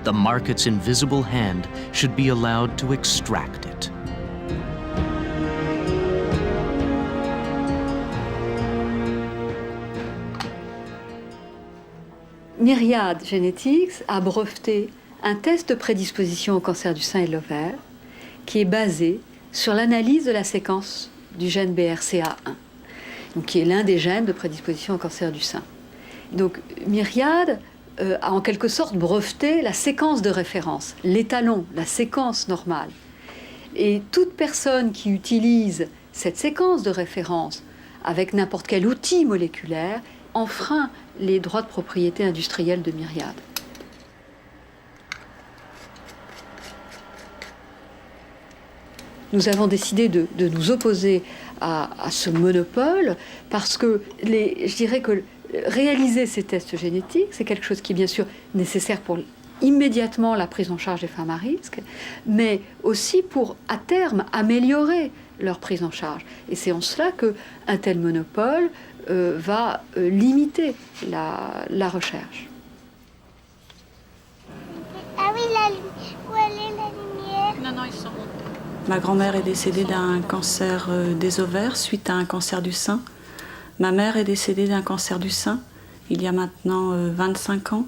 the market's invisible hand should be allowed to extract it. Myriad Genetics a breveté un test de prédisposition au cancer du sein et de l'ovaire qui est basé sur l'analyse de la séquence du gène BRCA1, donc qui est l'un des gènes de prédisposition au cancer du sein. Donc Myriad a en quelque sorte breveté la séquence de référence, l'étalon, la séquence normale. Et toute personne qui utilise cette séquence de référence avec n'importe quel outil moléculaire enfreint les droits de propriété industrielle de Myriad. Nous avons décidé de nous opposer à ce monopole parce que je dirais que réaliser ces tests génétiques, c'est quelque chose qui est bien sûr nécessaire pour immédiatement la prise en charge des femmes à risque, mais aussi pour, à terme, améliorer leur prise en charge. Et c'est en cela qu'un tel monopole va limiter la recherche. Ah oui, où elle est la lumière? Non, ils sont montés. Ma grand-mère est décédée d'un cancer des ovaires suite à un cancer du sein. Ma mère est décédée d'un cancer du sein il y a maintenant 25 ans.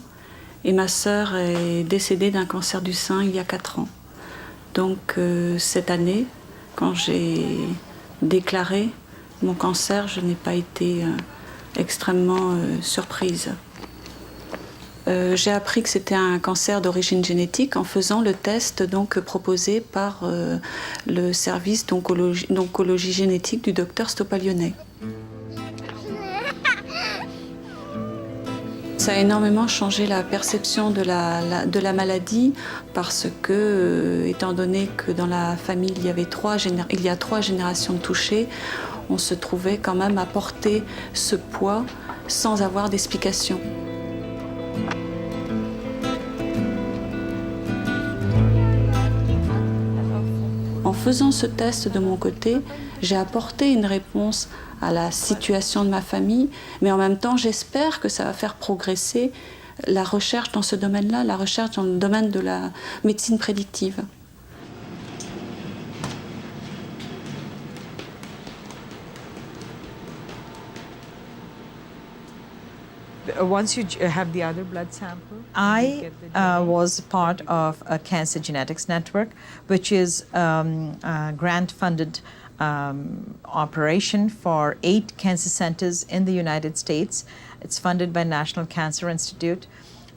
Et ma sœur est décédée d'un cancer du sein il y a 4 ans. Donc cette année, quand j'ai déclaré mon cancer, je n'ai pas été extrêmement surprise. J'ai appris que c'était un cancer d'origine génétique en faisant le test donc, proposé par le service d'oncologie génétique du docteur Stoppa-Lyonnais. Ça a énormément changé la perception de la maladie parce que, étant donné que dans la famille il y a 3 générations de touchés, on se trouvait quand même à porter ce poids sans avoir d'explication. En faisant ce test de mon côté, j'ai apporté une réponse à la situation de ma famille, mais en même temps, j'espère que ça va faire progresser la recherche dans ce domaine-là, la recherche dans le domaine de la médecine prédictive. Once you have the other blood sample? I was part of a cancer genetics network, which is a grant-funded operation for 8 cancer centers in the United States. It's funded by National Cancer Institute.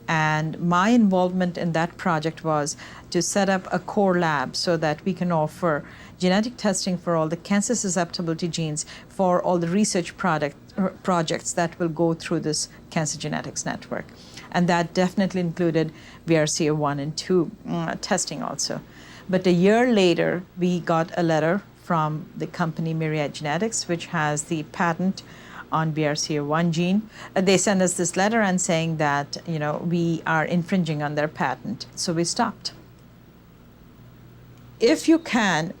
And my involvement in that project was to set up a core lab so that we can offer genetic testing for all the cancer susceptibility genes for all the research projects that will go through this cancer genetics network. And that definitely included BRCA1 and 2 testing also. But a year later, we got a letter from the company Myriad Genetics, which has the patent on BRCA1 gene. They sent us this letter and saying that, we are infringing on their patent. So we stopped. If you can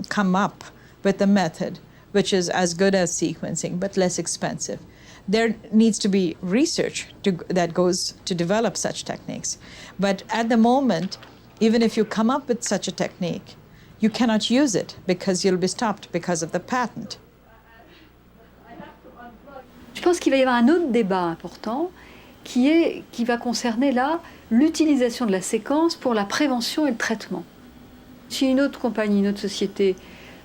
come up with a method which is as good as sequencing but less expensive, there needs to be research that goes to develop such techniques. But at the moment, even if you come up with such a technique, you cannot use it because you'll be stopped because of the patent. Je pense qu'il va y avoir un autre débat important qui va concerner là l'utilisation de la séquence pour la prévention et le traitement. Si une autre compagnie, une autre société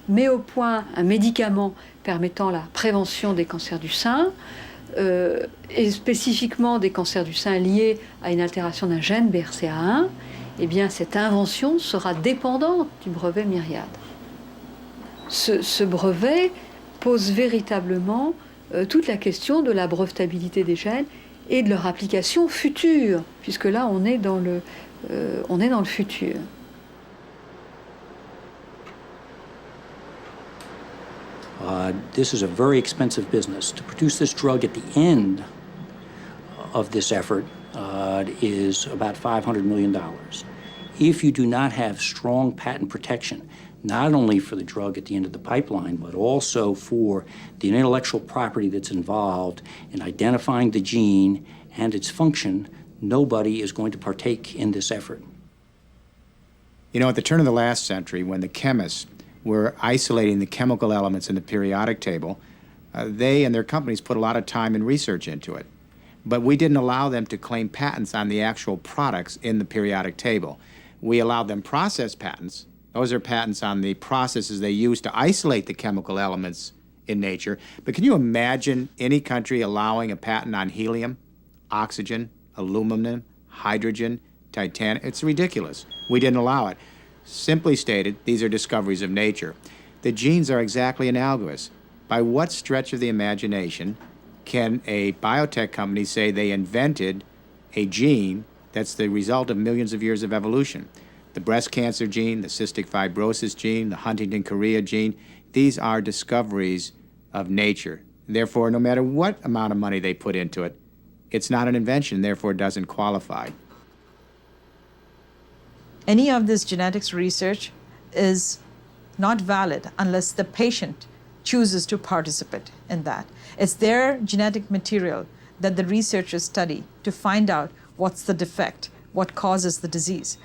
met au point un médicament permettant la prévention des cancers du sein, et spécifiquement des cancers du sein liés à une altération d'un gène BRCA1, eh bien cette invention sera dépendante du brevet Myriad. Ce brevet pose véritablement toute la question de la brevetabilité des gènes et de leur application future, puisque là on est dans le futur. This is a very expensive business. To produce this drug at the end of this effort is about $500 million. If you do not have strong patent protection, not only for the drug at the end of the pipeline, but also for the intellectual property that's involved in identifying the gene and its function, nobody is going to partake in this effort. You know, at the turn of the last century, when the chemists were isolating the chemical elements in the periodic table, they and their companies put a lot of time and research into it. But we didn't allow them to claim patents on the actual products in the periodic table. We allowed them process patents. Those are patents on the processes they use to isolate the chemical elements in nature. But can you imagine any country allowing a patent on helium, oxygen, aluminum, hydrogen, titanium? It's ridiculous. We didn't allow it. Simply stated, these are discoveries of nature. The genes are exactly analogous. By what stretch of the imagination can a biotech company say they invented a gene that's the result of millions of years of evolution? The breast cancer gene, the cystic fibrosis gene, the Huntington chorea gene, these are discoveries of nature. Therefore, no matter what amount of money they put into it, it's not an invention, therefore it doesn't qualify. Any of this genetics research is not valid unless the patient chooses to participate in that. It's their genetic material that the researchers study to find out what's the defect, what causes the disease.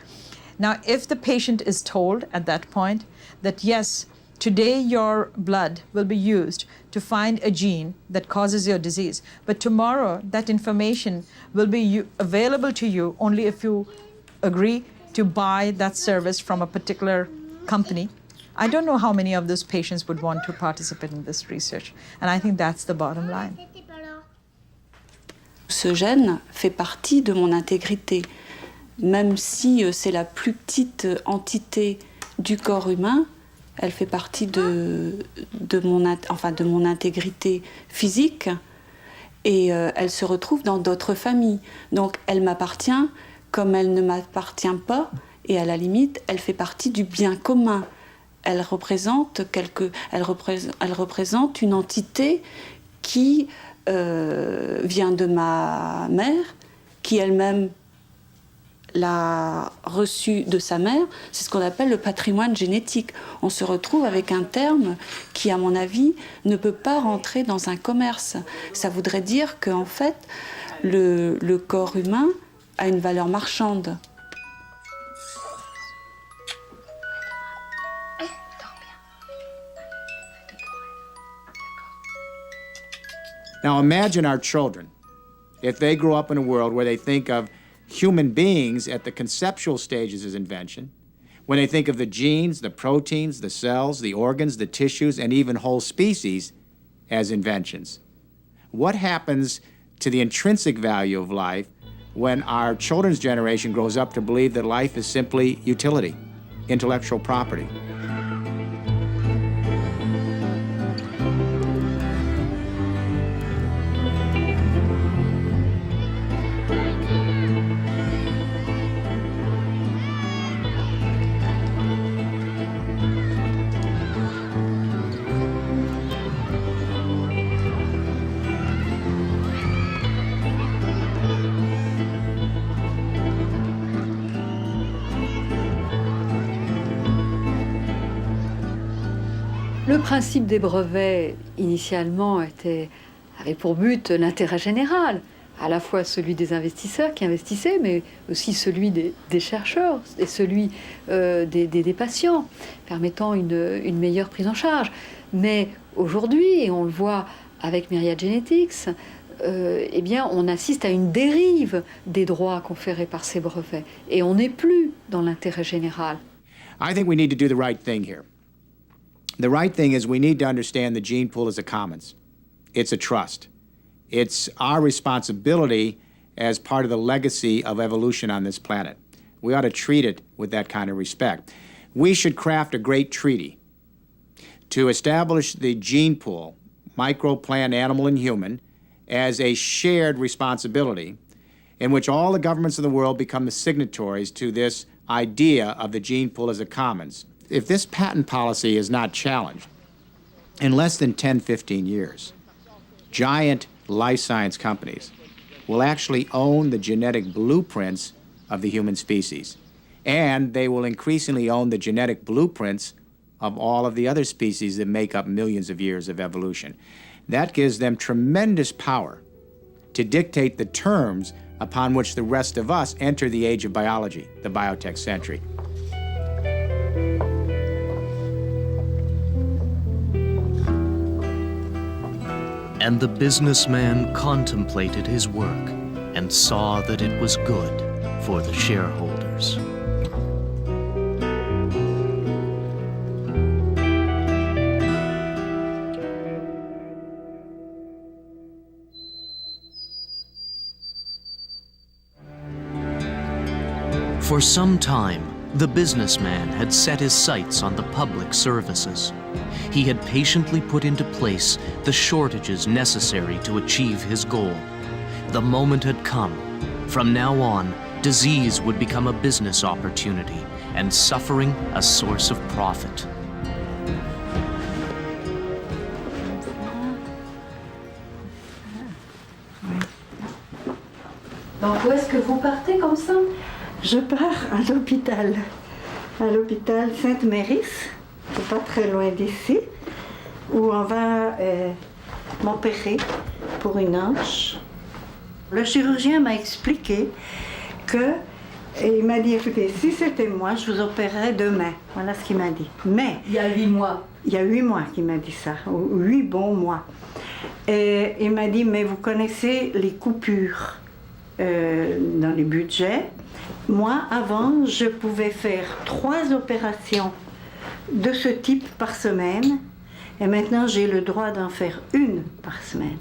Now, if the patient is told at that point that, yes, today your blood will be used to find a gene that causes your disease, but tomorrow that information will be available to you only if you agree to buy that service from a particular company, I don't know how many of those patients would want to participate in this research. And I think that's the bottom line. Ce gène fait partie de mon intégrité. Même si c'est la plus petite entité du corps humain, elle fait partie de mon intégrité physique et elle se retrouve dans d'autres familles. Donc elle m'appartient comme elle ne m'appartient pas et à la limite, elle fait partie du bien commun. Elle représente une entité qui vient de ma mère, qui elle-même l'a reçue de sa mère. C'est ce qu'on appelle le patrimoine génétique. On se retrouve avec un terme qui, à mon avis, ne peut pas rentrer dans un commerce. Ça voudrait dire qu'en fait, le corps humain a une valeur marchande. Now imagine our children, if they grow up in a world where they think of human beings at the conceptual stages as invention, when they think of the genes, the proteins, the cells, the organs, the tissues, and even whole species as inventions. What happens to the intrinsic value of life when our children's generation grows up to believe that life is simply utility, intellectual property? Le principe des brevets, initialement, avait pour but l'intérêt général, à la fois celui des investisseurs qui investissaient, mais aussi celui des chercheurs et celui des patients, permettant une meilleure prise en charge. Mais aujourd'hui, et on le voit avec Myriad Genetics, eh bien, on assiste à une dérive des droits conférés par ces brevets, et on n'est plus dans l'intérêt général. I think we need to do the right thing here. The right thing is we need to understand the gene pool as a commons. It's a trust. It's our responsibility as part of the legacy of evolution on this planet. We ought to treat it with that kind of respect. We should craft a great treaty to establish the gene pool, micro, plant, animal, and human, as a shared responsibility in which all the governments of the world become the signatories to this idea of the gene pool as a commons. If this patent policy is not challenged, in less than 10, 15 years, giant life science companies will actually own the genetic blueprints of the human species. And they will increasingly own the genetic blueprints of all of the other species that make up millions of years of evolution. That gives them tremendous power to dictate the terms upon which the rest of us enter the age of biology, the biotech century. And the businessman contemplated his work and saw that it was good for the shareholders. For some time, the businessman had set his sights on the public services. He had patiently put into place the shortages necessary to achieve his goal. The moment had come. From now on, disease would become a business opportunity and suffering a source of profit. Donc où est-ce que vous partez comme ça? Je pars à l'hôpital Sainte-Mérisse, c'est pas très loin d'ici, où on va m'opérer pour une hanche. Le chirurgien m'a expliqué que, et il m'a dit, écoutez, si c'était moi, je vous opérerais demain. Voilà ce qu'il m'a dit. Mais Il y a 8 mois. il y a 8 mois qu'il m'a dit ça, 8 bons mois. Et il m'a dit, mais vous connaissez les coupures dans les budgets. Moi, avant, je pouvais faire 3 opérations de ce type par semaine. Et maintenant, j'ai le droit d'en faire 1 par semaine.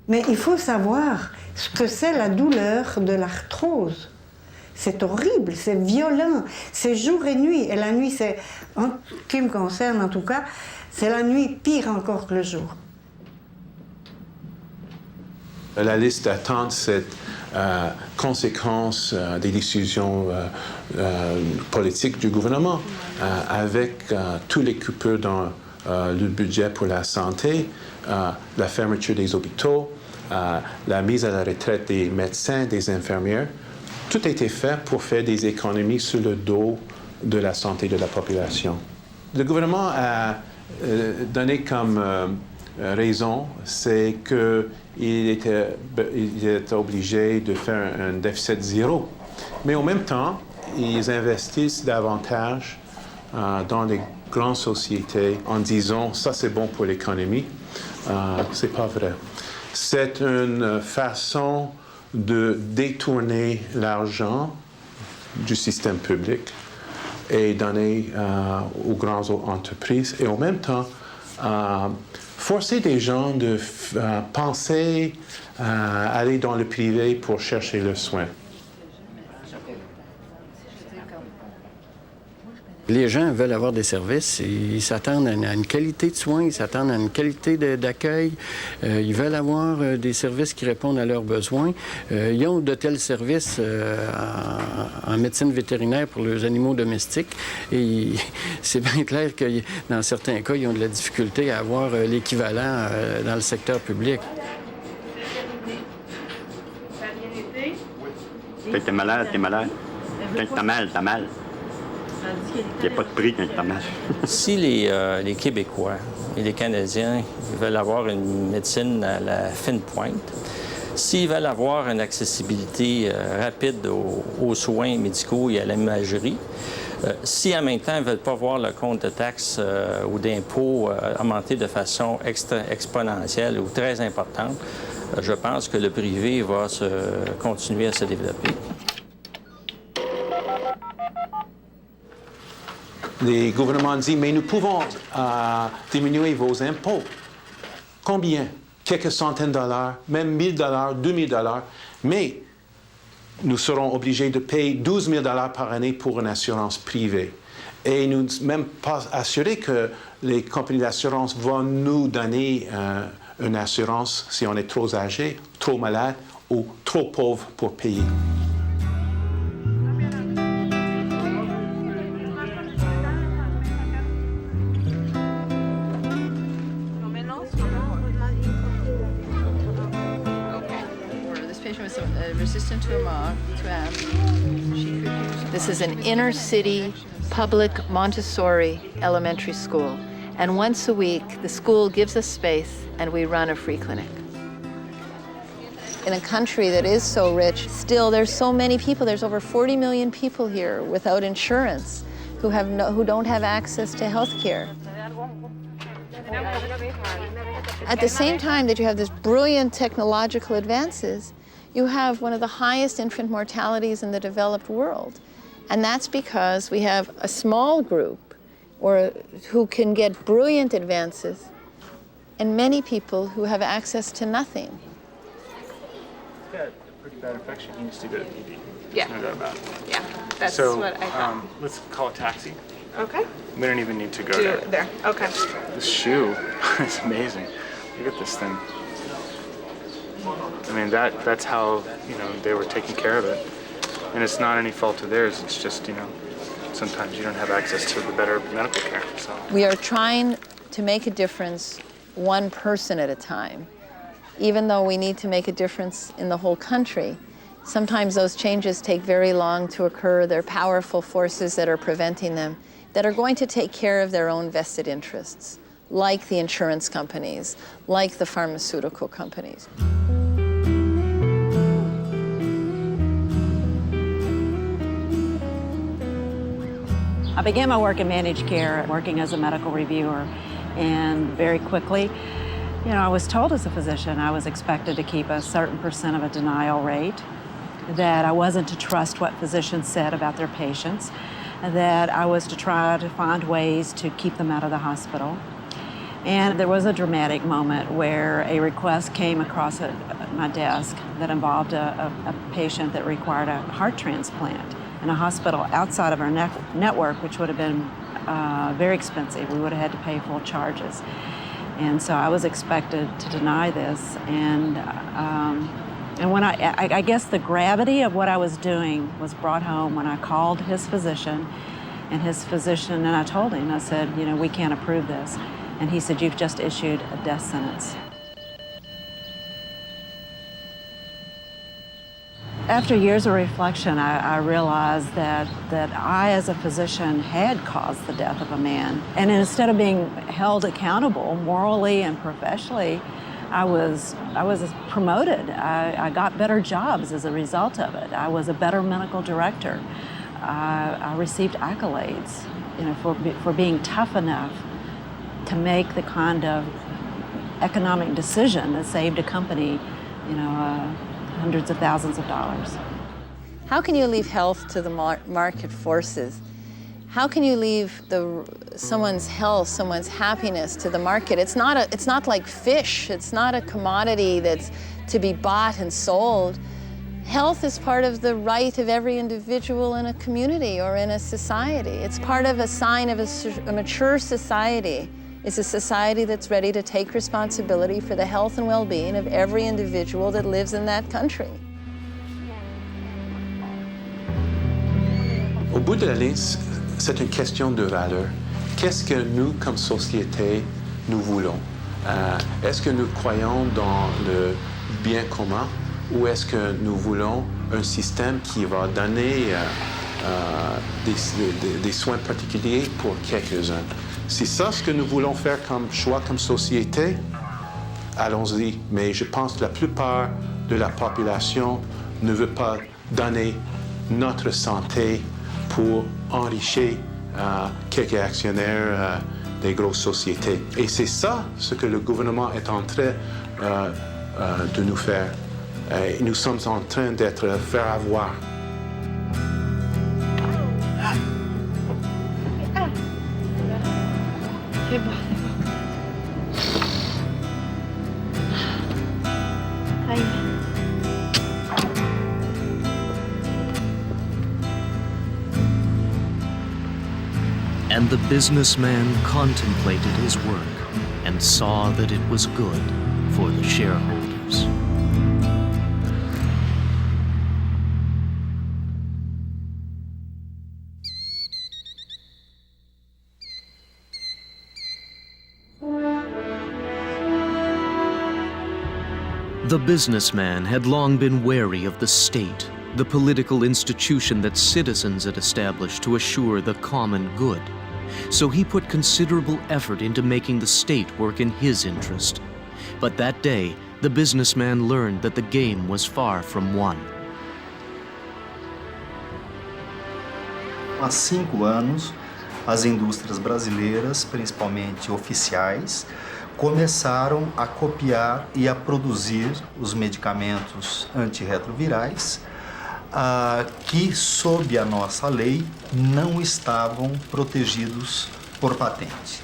Mais il faut savoir ce que c'est la douleur de l'arthrose. C'est horrible, c'est violent, c'est jour et nuit. Et la nuit, c'est, en ce qui me concerne en tout cas, c'est la nuit pire encore que le jour. La liste d'attente, c'est conséquence des décisions politiques du gouvernement, avec tous les coupures dans le budget pour la santé, la fermeture des hôpitaux, la mise à la retraite des médecins, des infirmières. Tout a été fait pour faire des économies sur le dos de la santé de la population. Le gouvernement a donné comme raison, c'est qu'il était obligé de faire un déficit zéro. Mais en même temps, ils investissent davantage dans les grandes sociétés en disant ça c'est bon pour l'économie. C'est pas vrai. C'est une façon de détourner l'argent du système public et donner aux grandes entreprises et en même temps forcer des gens de penser à aller dans le privé pour chercher le soin. Les gens veulent avoir des services, ils s'attendent à une qualité de soins, ils s'attendent à une qualité d'accueil, ils veulent avoir des services qui répondent à leurs besoins. Ils ont de tels services en médecine vétérinaire pour leurs animaux domestiques et c'est bien clair que dans certains cas, ils ont de la difficulté à avoir l'équivalent dans le secteur public. Quand t'es malade, t'es malade. Quand t'as mal, t'as mal. Il n'y a pas de prix quand t'as mal. Si les Québécois et les Canadiens veulent avoir une médecine à la fine pointe, s'ils veulent avoir une accessibilité rapide aux soins médicaux et à l'imagerie, si en même temps ils ne veulent pas voir le compte de taxes ou d'impôts augmenter de façon exponentielle ou très importante, je pense que le privé va continuer à se développer. Les gouvernements disent, mais nous pouvons diminuer vos impôts. Combien? Quelques centaines de dollars, même 1 000 $, 2 000 $. Mais nous serons obligés de payer 12 000 $ par année pour une assurance privée. Et nous ne sommes même pas assurés que les compagnies d'assurance vont nous donner une assurance si on est trop âgé, trop malade ou trop pauvre pour payer. This is an inner city public Montessori elementary school, And once a week, the school gives us space and we run a free clinic. In a country that is so rich, still there's so many people, there's over 40 million people here without insurance who don't have access to health care. At the same time that you have this brilliant technological advances, you have one of the highest infant mortalities in the developed world. And that's because we have a small group who can get brilliant advances and many people who have access to nothing. He's got a pretty bad infection. He needs to go to PD. Yeah. No doubt about it. Yeah, that's so, what I thought. Let's call a taxi. Okay. We don't even need to go there. Okay. This shoe is amazing. Look at this thing. I mean, that's how, they were taking care of it. And it's not any fault of theirs. It's just, sometimes you don't have access to the better medical care. So we are trying to make a difference one person at a time. Even though we need to make a difference in the whole country, sometimes those changes take very long to occur. There are powerful forces that are preventing them, that are going to take care of their own vested interests, like the insurance companies, like the pharmaceutical companies. I began my work in managed care, working as a medical reviewer, and very quickly, I was told as a physician I was expected to keep a certain % of a denial rate, that I wasn't to trust what physicians said about their patients, that I was to try to find ways to keep them out of the hospital. And there was a dramatic moment where a request came across my desk that involved a patient that required a heart transplant in a hospital outside of our network, which would have been very expensive. We would have had to pay full charges. And so I was expected to deny this. And when I guess the gravity of what I was doing was brought home when I called his physician, and I told him, I said, we can't approve this. And he said, you've just issued a death sentence. After years of reflection, I realized that I, as a physician, had caused the death of a man. And instead of being held accountable morally and professionally, I was promoted. I got better jobs as a result of it. I was a better medical director. I received accolades, for being tough enough to make the kind of economic decision that saved a company, hundreds of thousands of dollars. How can you leave health to the market forces? How can you leave someone's health, someone's happiness to the market? It's not like fish. It's not a commodity that's to be bought and sold. Health is part of the right of every individual in a community or in a society. It's part of a sign of a mature society. It's a society that's ready to take responsibility for the health and well-being of every individual that lives in that country. Au bout de la ligne, c'est une question de valeur. Qu'est-ce que nous, comme société, nous voulons? Est-ce que nous croyons dans le bien commun ou est-ce que nous voulons un système qui va donner des soins particuliers pour quelques-uns? C'est ça ce que nous voulons faire comme choix, comme société? Allons-y. Mais je pense que la plupart de la population ne veut pas donner notre santé pour enrichir quelques actionnaires des grosses sociétés. Et c'est ça ce que le gouvernement est en train de nous faire. Et nous sommes en train d'être faire avoir. C'est bon. Aïe. And the businessman contemplated his work and saw that it was good for the shareholders. The businessman had long been wary of the state, the political institution that citizens had established to assure the common good. So he put considerable effort into making the state work in his interest. But that day, the businessman learned that the game was far from won. Há 5 anos, as indústrias brasileiras, principalmente oficiais, começaram a copiar e a produzir os medicamentos antirretrovirais que, sob a nossa lei, não estavam protegidos por patente.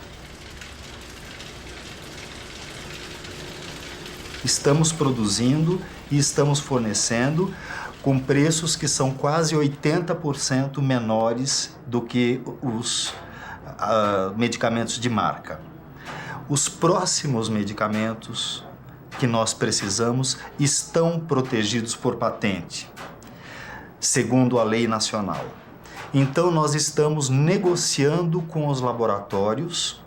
Estamos produzindo e estamos fornecendo com preços que são quase 80% menores do que os medicamentos de marca. Os próximos medicamentos que nós precisamos estão protegidos por patente, segundo a lei nacional. Então, nós estamos negociando com os laboratórios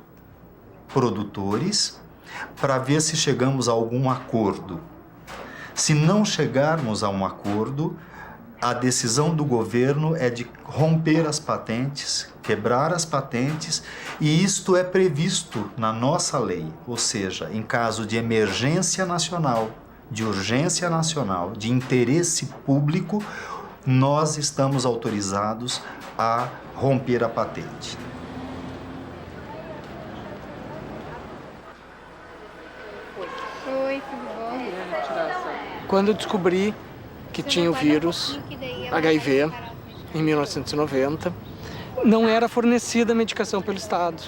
produtores para ver se chegamos a algum acordo. Se não chegarmos a um acordo, a decisão do governo é de romper as patentes, quebrar as patentes, e isto é previsto na nossa lei, ou seja, em caso de emergência nacional, de urgência nacional, de interesse público, nós estamos autorizados a romper a patente. Oi, tudo bom? Quando eu descobri que tinha o vírus HIV, em 1990, não era fornecida a medicação pelo Estado.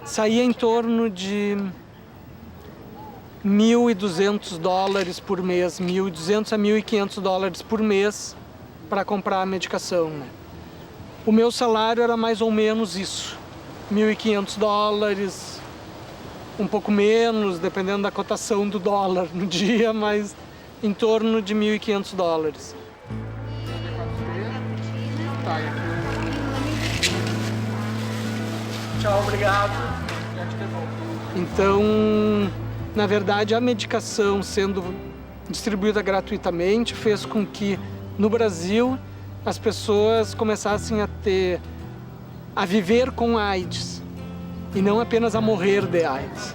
Saía em torno de $1.200 por mês, $1.200 a $1.500 por mês para comprar a medicação, né? O meu salário era mais ou menos isso, $1.500, um pouco menos, dependendo da cotação do dólar no dia, mas em torno de $1.500. Tchau, obrigado. Então, na verdade, a medicação sendo distribuída gratuitamente fez com que, no Brasil, as pessoas começassem a viver com AIDS e não apenas a morrer de AIDS.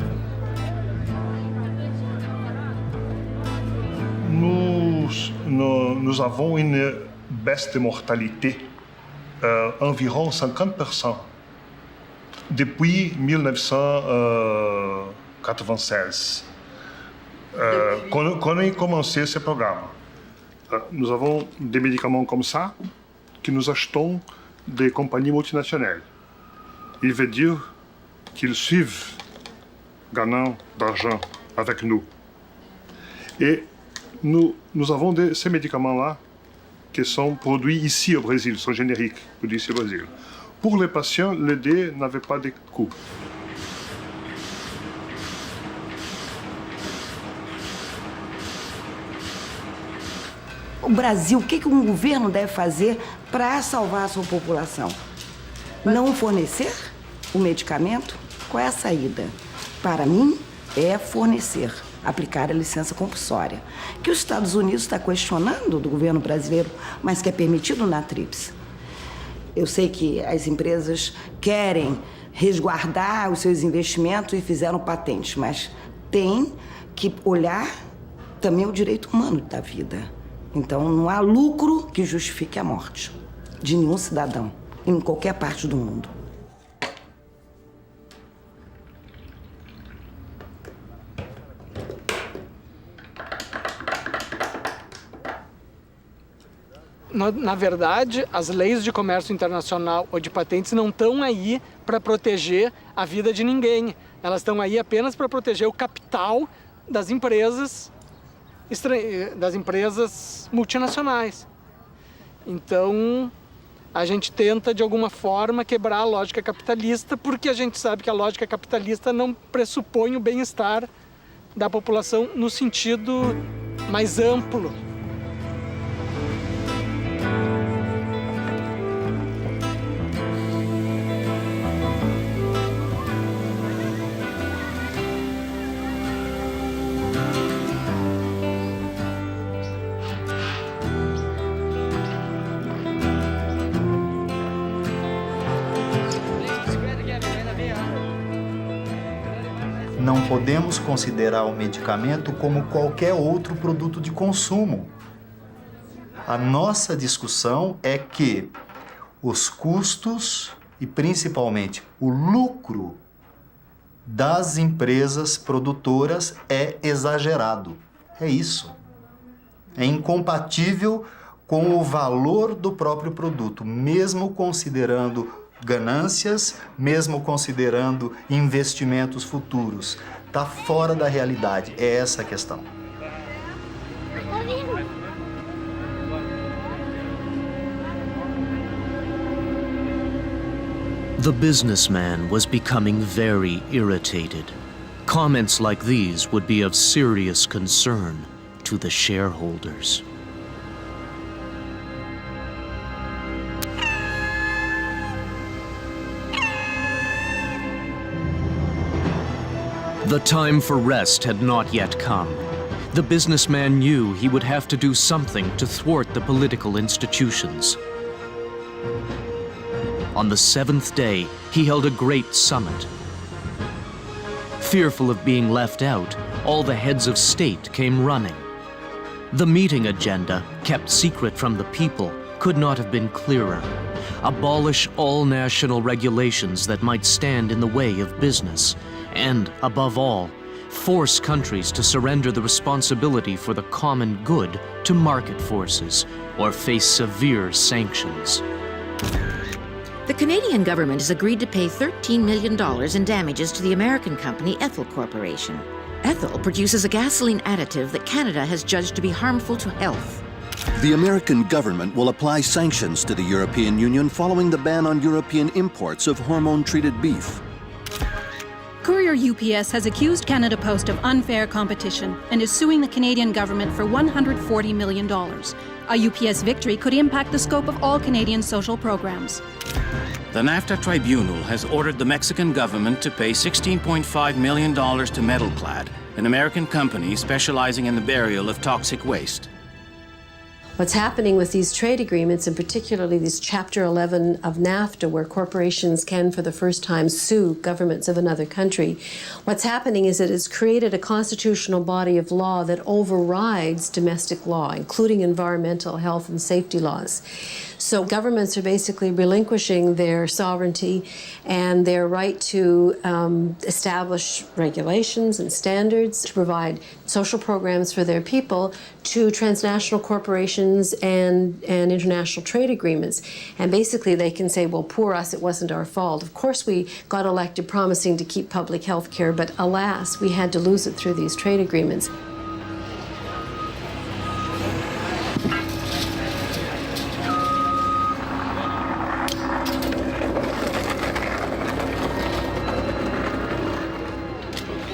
Nous avons une baisse de mortalité, environ 50%, depuis 1996, quand on a commencé ce programme. Nous avons des médicaments comme ça que nous achetons des compagnies multinationales. Il veut dire qu'ils suivent gagnant d'argent avec nous. Et nous avons ces médicaments-là qui sont produits ici au Brésil, sont génériques, produits ici au Brésil. Pour les patients, l'idée n'avait pas de coût. O Brasil, o que um governo deve fazer para salvar a sua população? Não fornecer o medicamento? Qual é a saída? Para mim, é fornecer, aplicar a licença compulsória, que os Estados Unidos está questionando do governo brasileiro, mas que é permitido na TRIPS. Eu sei que as empresas querem resguardar os seus investimentos e fizeram patentes, mas tem que olhar também o direito humano da vida. Então, não há lucro que justifique a morte de nenhum cidadão, em qualquer parte do mundo. Na verdade, as leis de comércio internacional ou de patentes não estão aí para proteger a vida de ninguém. Elas estão aí apenas para proteger o capital das empresas multinacionais. Então, a gente tenta, de alguma forma, quebrar a lógica capitalista, porque a gente sabe que a lógica capitalista não pressupõe o bem-estar da população no sentido mais amplo. não podemos considerar o medicamento como qualquer outro produto de consumo. A nossa discussão é que os custos e principalmente o lucro das empresas produtoras é exagerado. É isso. É incompatível com o valor do próprio produto, mesmo considerando ganâncias, mesmo considerando investimentos futuros. Está fora da realidade. É essa a questão. The businessman was becoming very irritated. Comments like these would be of serious concern to the shareholders. The time for rest had not yet come. The businessman knew he would have to do something to thwart the political institutions. On the seventh day, he held a great summit. Fearful of being left out, all the heads of state came running. The meeting agenda, kept secret from the people, could not have been clearer. Abolish all national regulations that might stand in the way of business, and, above all, force countries to surrender the responsibility for the common good to market forces or face severe sanctions. The Canadian government has agreed to pay $13 million in damages to the American company Ethyl Corporation. Ethyl produces a gasoline additive that Canada has judged to be harmful to health. The American government will apply sanctions to the European Union following the ban on European imports of hormone-treated beef. Courier UPS has accused Canada Post of unfair competition and is suing the Canadian government for $140 million. A UPS victory could impact the scope of all Canadian social programs. The NAFTA Tribunal has ordered the Mexican government to pay $16.5 million to Metalclad, an American company specializing in the burial of toxic waste. What's happening with these trade agreements, and particularly this Chapter 11 of NAFTA, where corporations can, for the first time, sue governments of another country, what's happening is that it's created a constitutional body of law that overrides domestic law, including environmental, health, and safety laws. So governments are basically relinquishing their sovereignty and their right to establish regulations and standards to provide social programs for their people to transnational corporations and international trade agreements. And basically they can say, well, poor us, it wasn't our fault. Of course we got elected promising to keep public health care, but alas, we had to lose it through these trade agreements.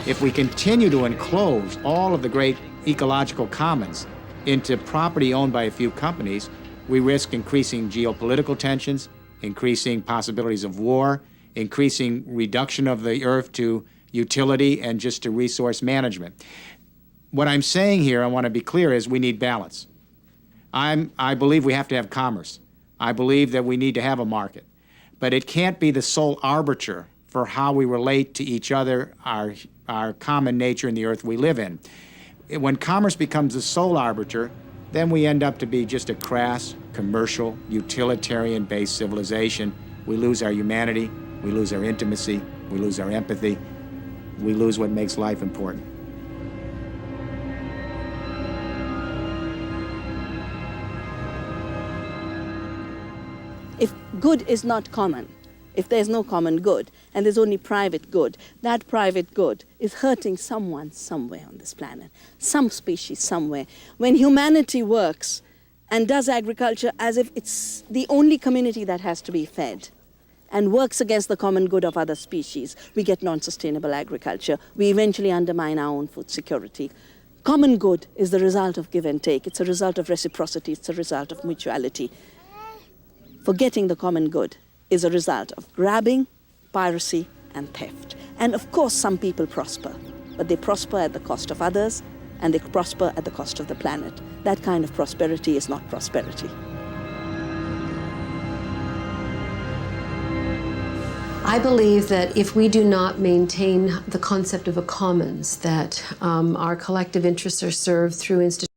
If we continue to enclose all of the great ecological commons into property owned by a few companies, we risk increasing geopolitical tensions, increasing possibilities of war, increasing reduction of the earth to utility and just to resource management. What I'm saying here, I want to be clear, is we need balance. I believe we have to have commerce. I believe that we need to have a market. But it can't be the sole arbiter for how we relate to each other, our common nature in the earth we live in. When commerce becomes the sole arbiter, then we end up to be just a crass, commercial, utilitarian-based civilization. We lose our humanity, we lose our intimacy, we lose our empathy, we lose what makes life important. If good is not common, if there's no common good, and there's only private good, that private good is hurting someone somewhere on this planet, some species somewhere. When humanity works and does agriculture as if it's the only community that has to be fed, and works against the common good of other species, we get non-sustainable agriculture. We eventually undermine our own food security. Common good is the result of give and take. It's a result of reciprocity. It's a result of mutuality. Forgetting the common good is a result of grabbing, piracy, and theft. And of course, some people prosper, but they prosper at the cost of others, and they prosper at the cost of the planet. That kind of prosperity is not prosperity. I believe that if we do not maintain the concept of a commons, that our collective interests are served through institutions